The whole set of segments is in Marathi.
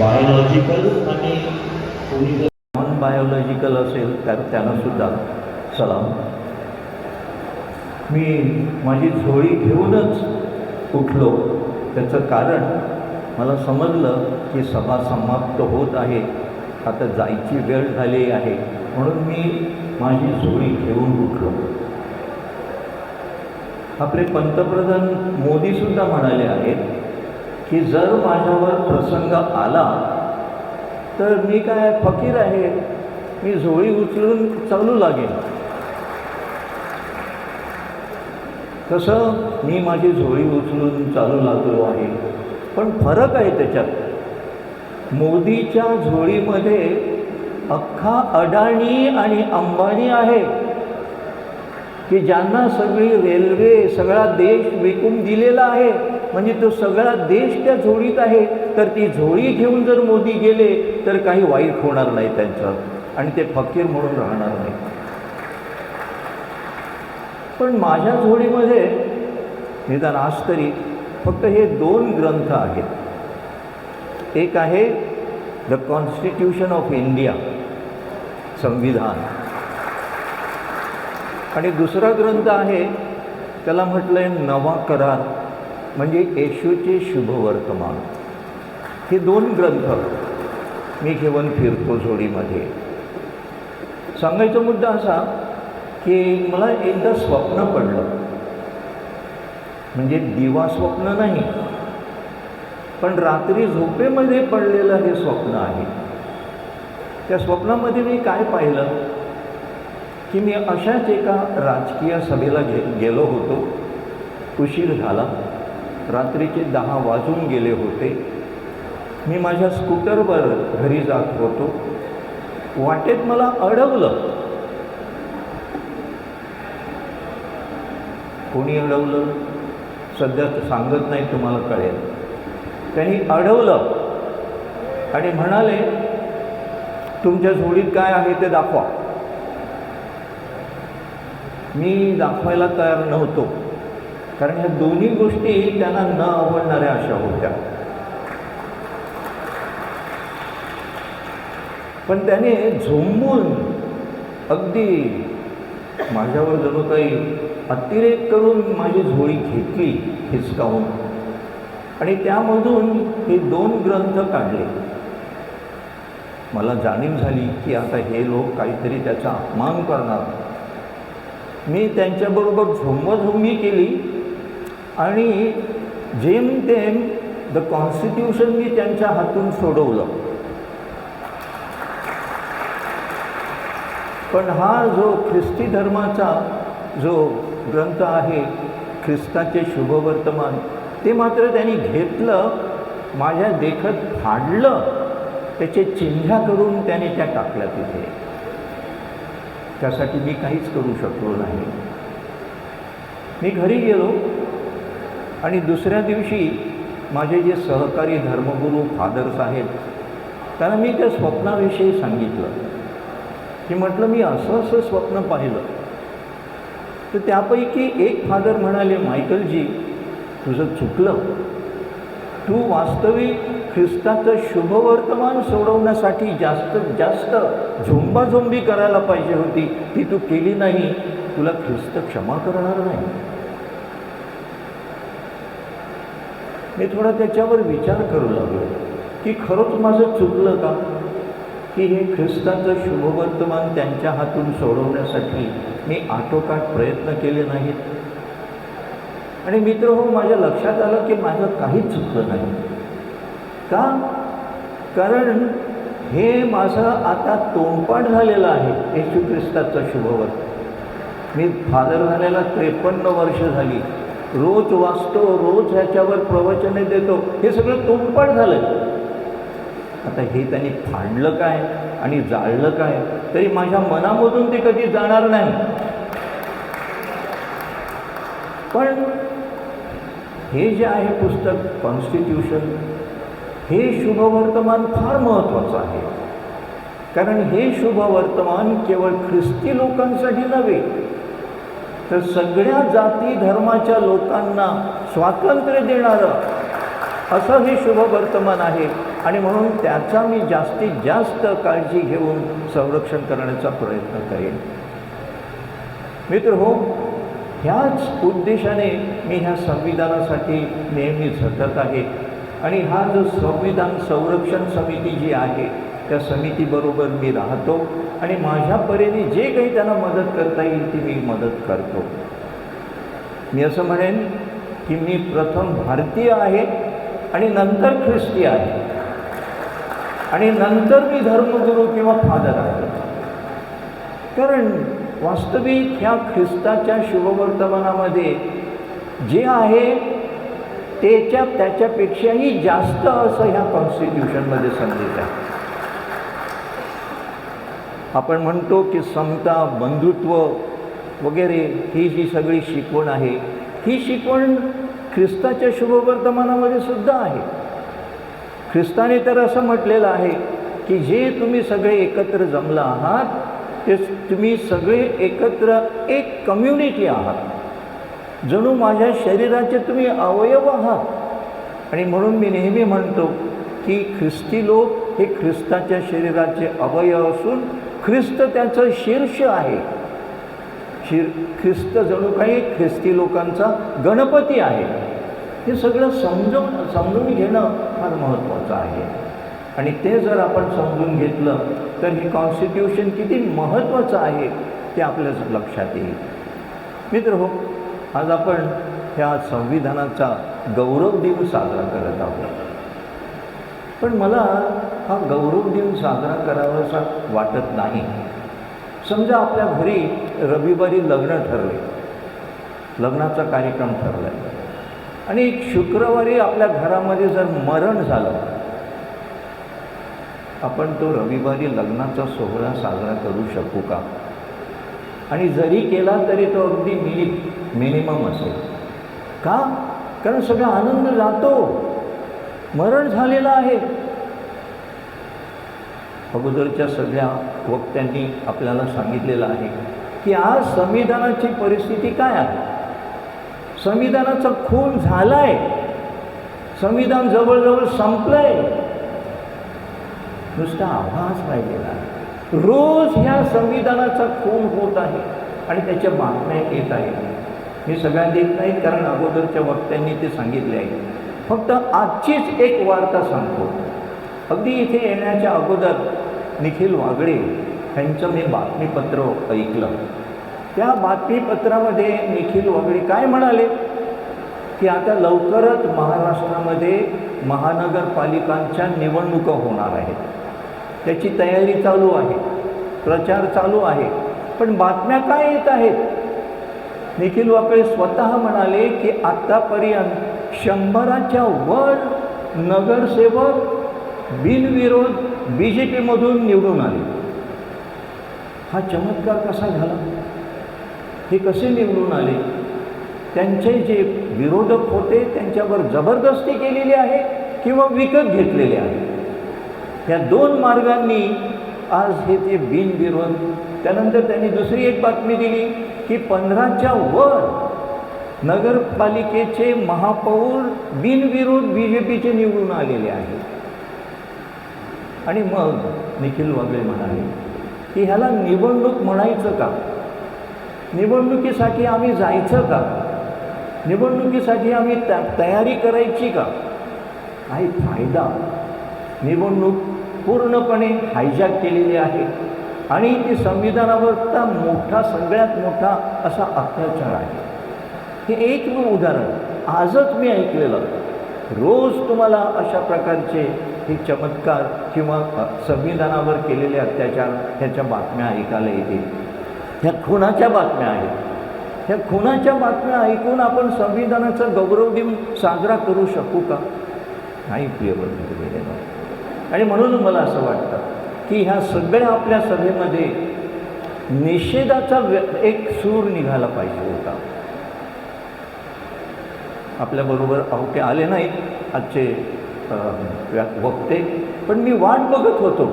बायोलॉजिकल आणि कोणी जर नॉन बायोलॉजिकल असेल तर त्यांनासुद्धा सलाम. मी माझी झोळी घेऊनच उठलो. त्याचं कारण मला समजलं की सभा समाप्त होत आहे, आता जायची वेळ झाली आहे, म्हणून मी माझी झोळी घेऊन उठलो. आपले पंतप्रधान मोदीसुद्धा म्हणाले आहेत की जर माझ्यावर प्रसंग आला तर मी काय फकीर आहे, मी झोळी उचलून चालू लागेन. तसं मी माझी झोळी उचलून चालू लागलो आहे. पण फरक आहे त्याच्यात. मोदीच्या झोळीमध्ये अख्खा अडाणी आणि अंबानी आहे की ज्यांना सगळी रेल्वे सगळा देश विकून दिलेला आहे. म्हणजे तो सगळा देश त्या झोळीत आहे. तर ती झोळी घेऊन जर मोदी गेले तर काही वाईट होणार नाही त्यांचं आणि ते फकीर म्हणून राहणार नाही. पण माझ्या झोळीमध्ये निदान आज तरी फक्त हे 2 ग्रंथ आहेत. एक आहे द कॉन्स्टिट्यूशन ऑफ इंडिया, संविधान, आणि दुसरा ग्रंथ आहे त्याला म्हटलं आहे नवा करार, म्हणजे येशूचे शुभवर्तमान. हे 2 ग्रंथ मी घेऊन फिरतो झोळीमध्ये. सांगायचा मुद्दा असा की मला एकदा स्वप्न पडलं, म्हणजे दिवा स्वप्न नाही, पण रात्री झोपेमध्ये पडलेलं हे स्वप्न आहे. त्या स्वप्नामध्ये मी काय पाहिलं की मी अशाच एका राजकीय सभेला गेलो होतो. उशीर झाला, रात्रीचे 10 वाजून गेले होते. मी माझ्या स्कूटरवर घरी जात होतो. वाटेत मला अडवलं. कोणी अडवलं सध्या सांगत नाही, तुम्हाला कळेल. त्यांनी अडवलं आणि म्हणाले तुमच्या झोळीत काय आहे ते दाखवा. मी दाखवायला तयार नव्हतो, कारण ह्या दोन्ही गोष्टी त्यांना न आवडणाऱ्या अशा होत्या. पण त्याने झोंबून अगदी माझ्यावर जणू काही अतिरेक करून माझी झोळी घेतली हिसकावून आणि त्यामधून हे 2 ग्रंथ काढले. मला जाणीव झाली की आता हे लोक काहीतरी त्याचा अपमान करणार. मी त्यांच्याबरोबर झोंबाझोंबी केली आणि जेमतेम द कॉन्स्टिट्यूशन मी त्यांच्या हातून सोडवलं. पण हा जो ख्रिस्ती धर्माचा जो ग्रंथ आहे, ख्रिस्ताचे शुभवर्तमान, ते मात्र त्यांनी घेतलं, माझ्या देखत फाडलं, त्याचे चिन्ह्या करून त्याने त्या टाकल्या तिथे. त्यासाठी मी काहीच करू शकलो नाही. मी घरी गेलो आणि दुसऱ्या दिवशी माझे जे सहकारी धर्मगुरू फादर्स आहेत त्यांना मी त्या स्वप्नाविषयी सांगितलं की म्हटलं मी असं स्वप्न पाहिलं. तर त्यापैकी एक फादर म्हणाले, मायकलजी तुझं चुकलं. तू वास्तविक ख्रिस्ताचं शुभवर्तमान सोडवण्यासाठी जास्तीत जास्त झोंबाझोंबी करायला पाहिजे होती, ती तू केली नाही. तुला ख्रिस्त क्षमा करणार नाही. मी थोडा त्याच्यावर विचार करू लागलो की खरंच माझं चुकलं का, की हे ख्रिस्ताचं शुभवर्तमान त्यांच्या हातून सोडवण्यासाठी मी आटोकाट प्रयत्न केले नाहीत. आणि मित्र हो, माझ्या लक्षात आलं की माझं काहीच चुकलं नाही. का? कारण हे माझं आता तोंडपाठ झालेलं आहे येशू ख्रिस्ताचं शुभवर्तमान. मी फादर झालेला 53 वर्ष झाली. रोज वाचतो, रोज ह्याच्यावर प्रवचने देतो, हे सगळं तोंडपाठ झालं. आता हे त्यांनी फाडलं काय आणि जाळलं काय तरी माझ्या मनामधून ते कधी जाणार नाही. पण हे जे आहे पुस्तक कॉन्स्टिट्यूशन, हे शुभवर्तमान फार महत्त्वाचं आहे. कारण हे शुभवर्तमान केवळ ख्रिस्ती लोकांसाठी नव्हे, तर सगळ्या जाती धर्माच्या लोकांना स्वातंत्र्य देणारं असं हे शुभवर्तमान आहे आणि म्हणून त्याचा मी जास्तीत जास्त काळजी घेऊन संरक्षण करण्याचा प्रयत्न करेन. मित्र हो, ह्याच उद्देशाने मी ह्या संविधानासाठी नेहमी झटत आहे आणि हा जो संविधान संरक्षण समिती जी आहे त्या समितीबरोबर मी राहतो आणि माझ्या परीने जे काही त्यांना मदत करता येईल ती मी मदत करतो. मी असं म्हणेन की मी प्रथम भारतीय आहे आणि नंतर ख्रिस्ती आहे आणि नंतर मी धर्मगुरू किंवा फादर आहे. कारण वास्तविक ह्या ख्रिस्ताच्या शुभवर्तमानामध्ये जे आहे त्याच्यापेक्षाही जास्त असं ह्या कॉन्स्टिट्यूशनमध्ये संदेश आहे. आपण म्हणतो की समता, बंधुत्व वगैरे ही जी सगळी शिकवण आहे ही शिकवण ख्रिस्ताच्या शुभवर्तमानामध्ये सुद्धा आहे. ख्रिस्ताने तर असं म्हटलेलं आहे की जे तुम्ही सगळे एकत्र जमला आहात ते तुम्ही सगळे एकत्र एक कम्युनिटी आहात, जणू माझ्या शरीराचे तुम्ही अवयव आहात. आणि म्हणून मी नेहमी म्हणतो की ख्रिस्ती लोक हे ख्रिस्ताच्या शरीराचे अवयव असून ख्रिस्त त्याचं शीर्ष आहे. ख्रिस्त जणू काही ख्रिस्ती लोकांचा गणपती आहे. हे सगळं समजून घेणं फार महत्त्वाचं आहे आणि ते जर आपण समजून घेतलं तर हे कॉन्स्टिट्यूशन किती महत्त्वाचं आहे ते आपल्याच लक्षात येईल. मित्र हो, आज आपण ह्या संविधानाचा गौरव दिन साजरा करत आहोत. पण मला हा गौरव दिन साजरा करावासा वाटत नाही. समजा आपल्या घरी रविवारी लग्न ठरले, लग्नाचा कार्यक्रम ठरला आहे आणि शुक्रवारी आपल्या घरामध्ये जर मरण झालं, आपण तो रविवारी लग्नाचा सोहळा साजरा करू शकू का? आणि जरी केला तरी तो अगदी मिनिमम असेल का? कारण सगळा आनंद जातो, मरण झालेलं आहे. अगोदरच्या सगळ्या वक्त्यांनी आपल्याला सांगितलेलं आहे की आज संविधानाची परिस्थिती काय आहे. संविधानाचा खून झाला आहे, संविधान जवळजवळ संपलं आहे, नुसता आभास राहिलेला आहे. रोज ह्या संविधानाचा खून होत आहे आणि त्याच्या बातम्या येत आहेत. मी सगळ्या देत नाहीत कारण अगोदरच्या वक्त्यांनी ते सांगितले आहे. फक्त आजचीच एक वार्ता सांगतो. अगदी इथे येण्याच्या अगोदर निखिल वागळे यांचं मी बातमीपत्र ऐकलं. त्या बातमीपत्रामध्ये निखिल वागळे काय म्हणाले की आता लवकरच महाराष्ट्रामध्ये महानगरपालिकांच्या निवडणुका होणार आहेत, त्याची तयारी चालू आहे, प्रचार चालू आहे. पण बातम्या काय येत आहेत? निखिल वागळे स्वतः म्हणाले की आत्तापर्यंत 100च्या वर नगरसेवक बिनविरोध BJPमधून निवडून आले. हा चमत्कार कसा झाला? हे कसे निवडून आले? त्यांचे जे विरोधक होते त्यांच्यावर जबरदस्ती केलेली आहे किंवा विकत घेतलेले आहे. या दोन मार्गांनी आज हे ते बिनविरोध. त्यानंतर त्यांनी दुसरी एक बातमी दिली की 15च्या वर नगरपालिकेचे महापौर बिनविरोध BJPचे निवडून आलेले आहेत. आणि मग निखिल वागळे म्हणाले की ह्याला निवडणूक म्हणायचं का? निवडणुकीसाठी आम्ही जायचं का? निवडणुकीसाठी आम्ही तयारी करायची का? काही फायदा. निवडणूक पूर्णपणे हायजॅक केलेली आहे आणि ती संविधानावरचा मोठा, सगळ्यात मोठा असा अत्याचार आहे. हे एक उदाहरण आजच मी ऐकलेलं. रोज तुम्हाला अशा प्रकारचे हे चमत्कार किंवा संविधानावर केलेले अत्याचार ह्याच्या बातम्या ऐकायला येतील. ह्या खुनाच्या बातम्या आहेत. ह्या खुनाच्या बातम्या ऐकून आपण संविधानाचा गौरव दिन साजरा करू शकू का? नाही प्रियबंधू. आणि म्हणून मला असं वाटतं की ह्या सगळ्या आपल्या सभेमध्ये निषेधाचा एक सूर निघाला पाहिजे होता. आपल्याबरोबर आवटे आले नाहीत आजचे वक्ते, पण मी वाट बघत होतो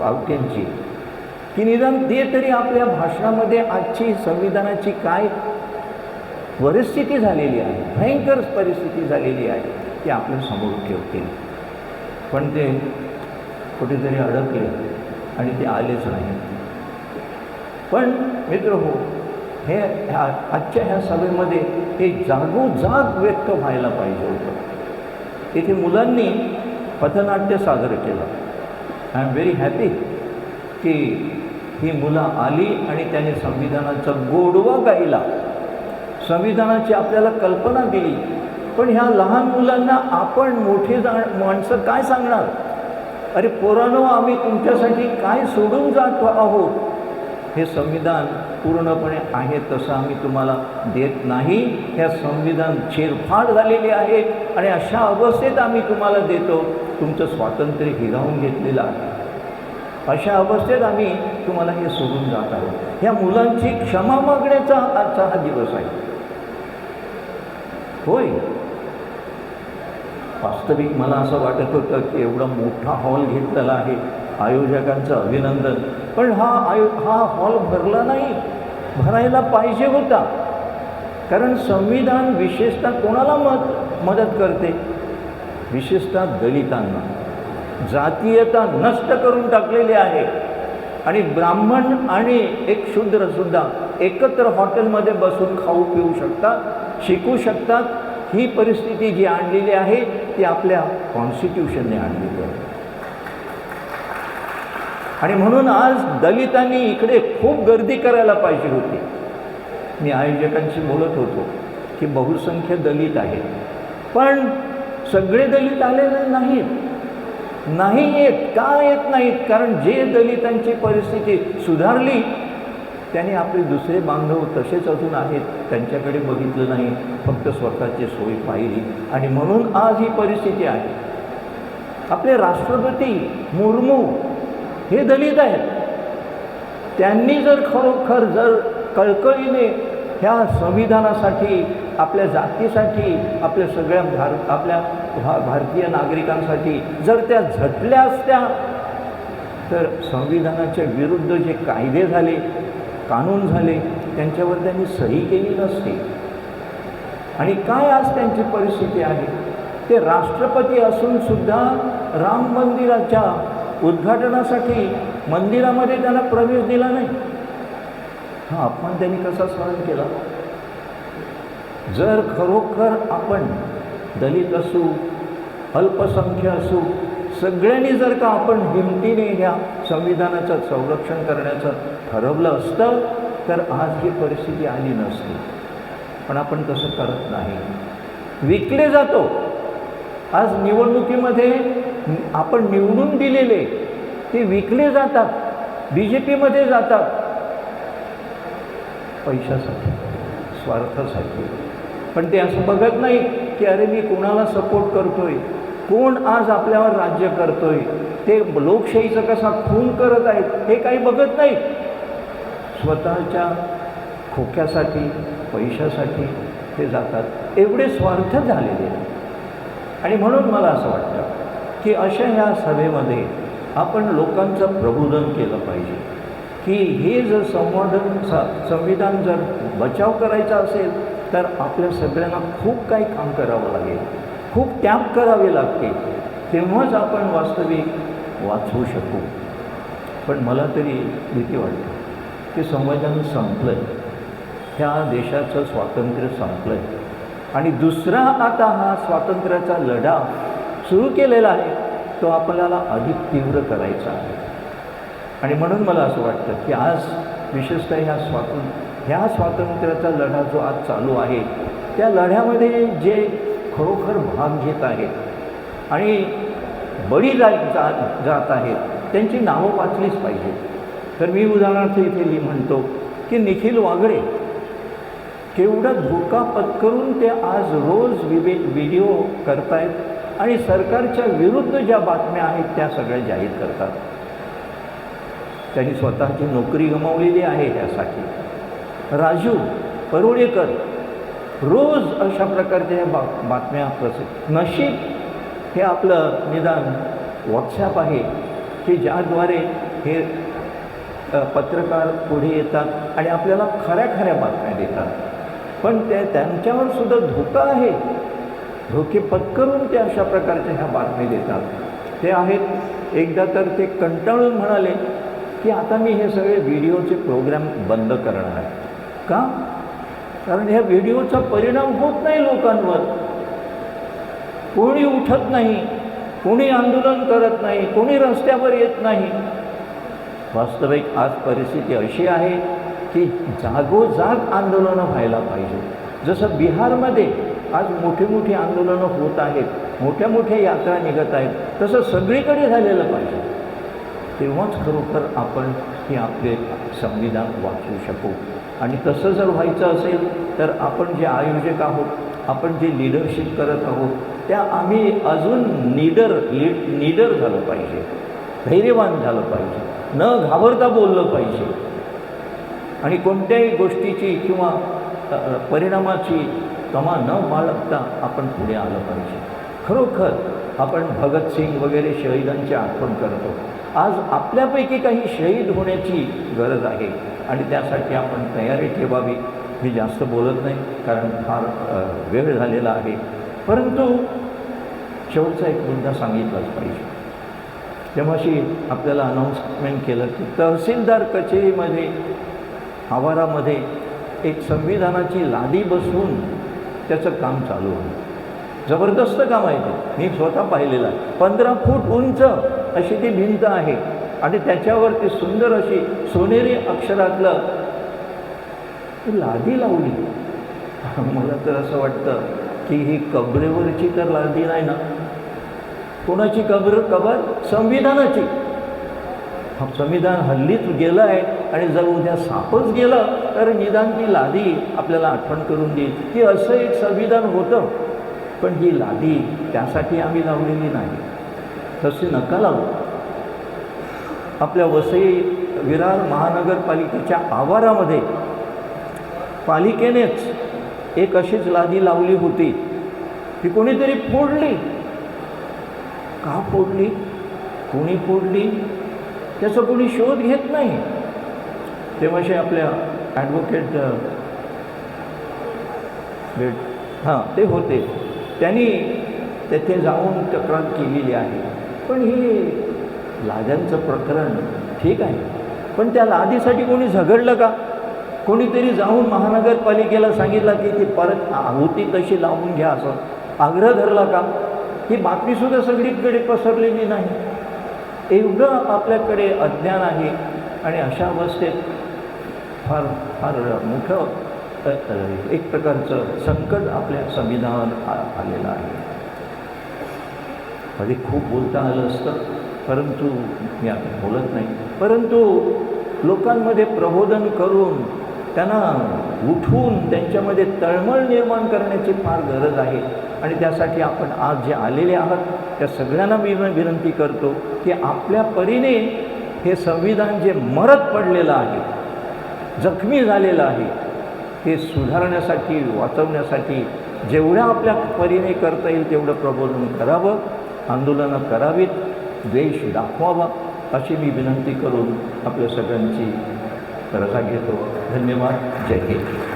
आवट्यांची की निदान ते तरी आपल्या भाषणामध्ये आजची संविधानाची काय परिस्थिती झालेली आहे, भयंकर परिस्थिती झालेली आहे, ते आपल्या समोर ठेवतील. पण ते कुठेतरी अडकले आणि ते आलेच नाही. पण मित्र हो, हे आजच्या ह्या सभेमध्ये हे जागोजाग व्यक्त व्हायला पाहिजे होतं. इथे मुलांनी पथनाट्य सादर केलं. आय एम व्हेरी हॅपी की ही मुलं आली आणि त्याने संविधानाचा गोडवा गायला, संविधानाची आपल्याला कल्पना दिली. पण ह्या लहान मुलांना आपण मोठे माणसं काय सांगणार? अरे पोरांनो, आम्ही तुमच्यासाठी काय सोडून जातो आहोत? हे संविधान पूर्णपणे आहे तसं आम्ही तुम्हाला देत नाही. हे संविधान छेडफाड झालेले आहे आणि अशा अवस्थेत आम्ही तुम्हाला देतो. तुमचं स्वातंत्र्य हिरावून घेतलेलं आहे. अशा अवस्थेत आम्ही तुम्हाला हे सोडून जात आहोत. ह्या मुलांची क्षमा मागण्याचा आजचा हा दिवस आहे. होय, वास्तविक मला असं वाटत होतं की एवढा मोठा हॉल घेतलेला आहे, आयोजकांचं अभिनंदन. पण हा हॉल भरला नाही, भरायला पाहिजे होता. कारण संविधान विशेषतः कोणाला मदत करते? विशेषतः दलितांना. जातीयता नष्ट करून टाकलेली आहे आणि ब्राह्मण आणि एक शूद्रसुद्धा एकत्र हॉटेलमध्ये बसून खाऊ पिऊ शकतात, शिकू शकतात. ही परिस्थिती जी आणलेली आहे ती आपल्या कॉन्स्टिट्यूशनने आणलेली आहे. आणि म्हणून आज दलितांनी इकडे खूप गर्दी करायला पाहिजे होती. मी आयोजकांशी बोलत होतो की बहुसंख्य दलित आहेत, पण सगळे दलित आलेले नाही येत. का येत नाहीत? कारण जे दलितांची परिस्थिती सुधारली त्याने आपले दुसरे बांधव तसेच अजून आहेत, त्यांच्याकडे बघितलं नाही, फक्त स्वतःची सोय पाहिली. आणि म्हणून आज ही परिस्थिती आहे. आपले राष्ट्रपती मुर्मू हे दलित आहेत. त्यांनी जर खरोखर कळकळीने ह्या संविधानासाठी, आपल्या जातीसाठी, आपल्या सगळ्या आपल्या भारतीय नागरिकांसाठी जर त्या झटल्या असत्या तर संविधानाच्या विरुद्ध जे कायदे झाले, कानून झाले, त्यांच्यावर त्यांनी सही केली नसते. आणि काय आज त्यांची परिस्थिती आहे? ते राष्ट्रपती असून सुद्धा राम मंदिराच्या उद्घाटनासाठी मंदिरामध्ये त्यांना प्रवेश दिला नाही. हा अपमान त्यांनी कसा सहन केला? जर खरोखर आपण दलित असू, अल्पसंख्य असू, सगळ्यांनी जर का आपण हिमतीने ह्या संविधानाचं संरक्षण करण्याचं ठरवलं असतं तर आज ही परिस्थिती आली नसती. पण आपण तसं करत नाही, विकले जातो. आज निवडणुकीमध्ये आपण निवडून दिलेले ते विकले जातात, BJPमध्ये जातात पैशासाठी, स्वार्थासाठी. पण ते असं बघत नाही की अरे मी कोणाला सपोर्ट करतोय, कोण आज आपल्यावर राज्य करतोय, ते लोकशाहीचा कसा खून करत आहेत हे काही बघत नाही. स्वतःच्या खोक्यासाठी, पैशासाठी ते जातात. एवढे स्वार्थ झालेले आहेत. आणि म्हणून मला असं वाटतं की अशा ह्या सभेमध्ये आपण लोकांचं प्रबोधन केलं पाहिजे की हे जर संविधान जर बचाव करायचा असेल तर आपल्या सगळ्यांना खूप काही काम करावं लागेल, खूप त्याग करावे लागते, तेव्हाच आपण वास्तविक वाचवू शकू. पण मला तरी भीती वाटते की संविधान संपलं आहे, ह्या देशाचं स्वातंत्र्य संपलं आहे आणि दुसरा आता हा स्वातंत्र्याचा लढा सुरू केलेला आहे, तो आपल्याला अधिक तीव्र करायचा आहे. आणि म्हणून मला असं वाटतं की आज विशेषतः ह्या स्वातंत्र्याचा लढा जो आज चालू आहे त्या लढ्यामध्ये जे खरोखर भाग घेत आहेत आणि बळी जात आहेत त्यांची नावं वाचलीच पाहिजे. तर मी उदाहरणार्थ इथे म्हणतो की निखिल वागळे केवढा धोका पत्करून ते आज रोज व्हिडिओ करतायत आणि सरकारच्या विरुद्ध ज्या बातम्या आहेत त्या सगळ्या जाहीर करतात. त्यांनी स्वतःची नोकरी गमावलेली आहे त्यासाठी. राजू परुळेकर रोज अशा प्रकारच्या बातम्या नशीब हे आपलं निदान व्हॉट्सॲप आहे की ज्याद्वारे हे पत्रकार पुढे येतात आणि आपल्याला खऱ्या बातम्या देतात. पण त्यांच्यावर सुद्धा धोका आहे. धोके पत्करून ते अशा प्रकारच्या ह्या बातमी देतात. ते आहेत, एकदा तर ते कंटाळून म्हणाले की आता मी हे सगळे व्हिडिओचे प्रोग्राम बंद करणार आहे. का? कारण ह्या व्हिडिओचा परिणाम होत नाही लोकांवर. कोणी उठत नाही, कोणी आंदोलन करत नाही, कोणी रस्त्यावर येत नाही. वास्तविक आज परिस्थिती अशी आहे की जागोजाग आंदोलनं व्हायला पाहिजे. जसं बिहारमध्ये आज मोठी मोठी आंदोलनं होत आहेत, मोठ्या मोठ्या यात्रा निघत आहेत, तसं सगळीकडे झालेलं पाहिजे. तेव्हाच खरोखर आपण हे आपले संविधान वाचवू शकू. आणि तसं जर व्हायचं असेल तर आपण जे आयोजक आहोत, आपण जे लीडरशिप करत आहोत, त्या आम्ही अजून नीडर झालं पाहिजे, धैर्यवान झालं पाहिजे, न घाबरता बोललं पाहिजे आणि कोणत्याही गोष्टीची किंवा परिणामाची तमा न बाळगता आपण पुढे आलं पाहिजे. खरोखर आपण भगतसिंग वगैरे शहीदांची आठवण करतो. आज आपल्यापैकी काही शहीद होण्याची गरज आहे आणि त्यासाठी आपण तयारी ठेवावी. मी जास्त बोलत नाही कारण फार वेळ झालेला आहे, परंतु शेवटचा एक मुद्दा सांगितलाच पाहिजे. तेव्हाशी आपल्याला अनाऊन्समेंट केलं की तहसीलदार कचेरीमध्ये आवारामध्ये एक संविधानाची लादी बसवून त्याचं काम चालू आहे. जबरदस्त काम आहे ते, मी स्वतः पाहिलेलं आहे. 15 फूट उंच अशी ती भिंत आहे आणि त्याच्यावर ती सुंदर अशी सोनेरी अक्षरातलं लादी लावली. मला तर असं वाटतं की ही कबरेवरची तर लादी नाही ना. कोणाची कबर? संविधानाची. संविधान हल्लीच गेलं आहे आणि जर उद्या सापच गेलं तर निदान ती लादी आपल्याला आठवण करून देईल की असं एक संविधान होतं. पण ही लादी त्यासाठी आम्ही लावलेली नाही, तशी नका लावू. आपल्या वसई विरार महानगरपालिकेच्या आवारामध्ये पालिकेनेच एक अशीच लादी लावली होती. ती कोणीतरी फोडली. का फोडली? कोणी फोडली त्याचा कोणी शोध घेत नाही. तेव्हाशी आपल्या ॲडव्होकेट ते होते, त्यांनी तेथे जाऊन तक्रार केलेली आहे. पण हे लाद्यांचं प्रकरण ठीक आहे, पण त्या लादीसाठी कोणी झगडलं का? कोणीतरी जाऊन महानगरपालिकेला सांगितलं की ती परत होती तशी लावून घ्या असं आग्रह धरला का? ही बातमीसुद्धा सगळीकडे पसरलेली नाही. एवढं आपल्याकडे अज्ञान आहे आणि अशा अवस्थेत फार फार मोठं एक प्रकारचं संकट आपल्या संविधानावर आलेलं आहे. कधी खूप बोलता आलं असतं, परंतु मी आता बोलत नाही. परंतु लोकांमध्ये प्रबोधन करून त्यांना उठवून त्यांच्यामध्ये तळमळ निर्माण करण्याची फार गरज आहे. आणि त्यासाठी आपण आज जे आलेले आहात त्या सगळ्यांना मी विनंती करतो की आपल्या परीने हे संविधान जे मरत पडलेलं आहे, जखमी झालेलं आहे, हे सुधारण्यासाठी, वाचवण्यासाठी जेवढ्या आपल्या परीने करता येईल तेवढं प्रबोधन करावं, आंदोलनं करावीत, द्वेष दाखवावा अशी मी विनंती करून आपल्या सगळ्यांची रजा घेतो. धन्यवाद. जय हिंद.